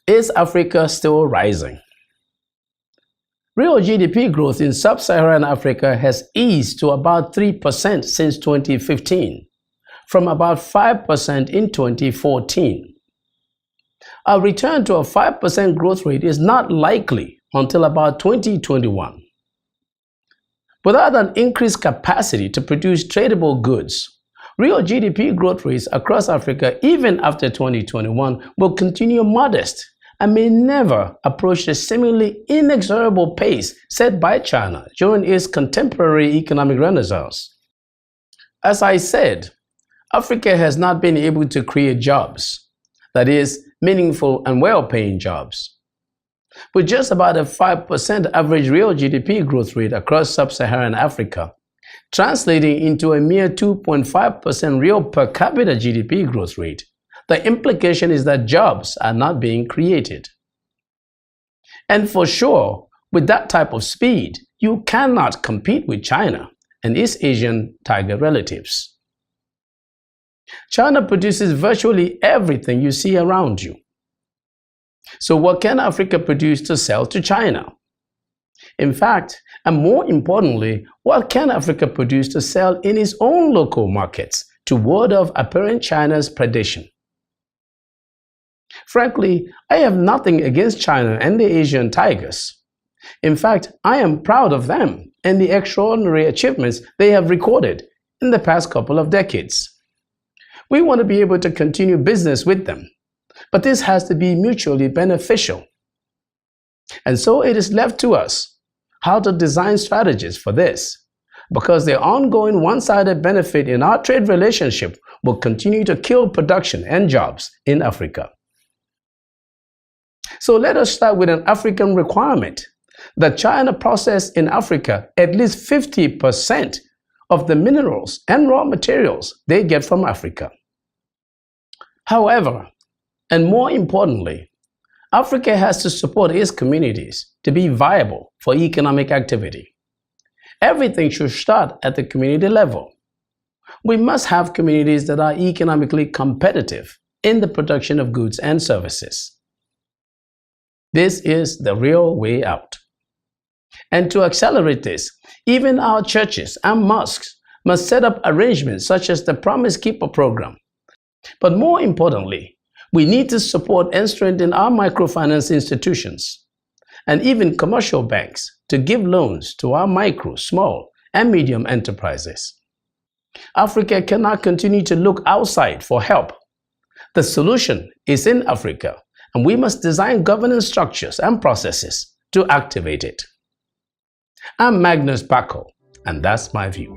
Is Africa still rising? Real GDP growth in sub-Saharan Africa has eased to about 3% since 2015, from about 5% in 2014. A return to a 5% growth rate is not likely until about 2021. Without an increased capacity to produce tradable goods, real GDP growth rates across Africa, even after 2021, will continue modest and may never approach the seemingly inexorable pace set by China during its contemporary economic renaissance. As I said, Africa has not been able to create jobs, that is, meaningful and well-paying jobs. With just about a 5% average real GDP growth rate across sub-Saharan Africa, translating into a mere 2.5% real per capita GDP growth rate, the implication is that jobs are not being created. And for sure, with that type of speed, you cannot compete with China and its Asian tiger relatives. China produces virtually everything you see around you. So what can Africa produce to sell to China? In fact, and more importantly, what can Africa produce to sell in its own local markets to ward off apparent China's predation? Frankly, I have nothing against China and the Asian tigers. In fact, I am proud of them and the extraordinary achievements they have recorded in the past couple of decades. We want to be able to continue business with them, but this has to be mutually beneficial. And so it is left to us how to design strategies for this, because the ongoing one-sided benefit in our trade relationship will continue to kill production and jobs in Africa. So let us start with an African requirement that China process in Africa at least 50% of the minerals and raw materials they get from Africa. However, and more importantly, Africa has to support its communities to be viable for economic activity. Everything should start at the community level. We must have communities that are economically competitive in the production of goods and services. This is the real way out. And to accelerate this, even our churches and mosques must set up arrangements such as the Promise Keeper program. But more importantly, we need to support and strengthen our microfinance institutions and even commercial banks to give loans to our micro, small, and medium enterprises. Africa cannot continue to look outside for help. The solution is in Africa, and we must design governance structures and processes to activate it. I'm Magnus Kpakol, and that's my view.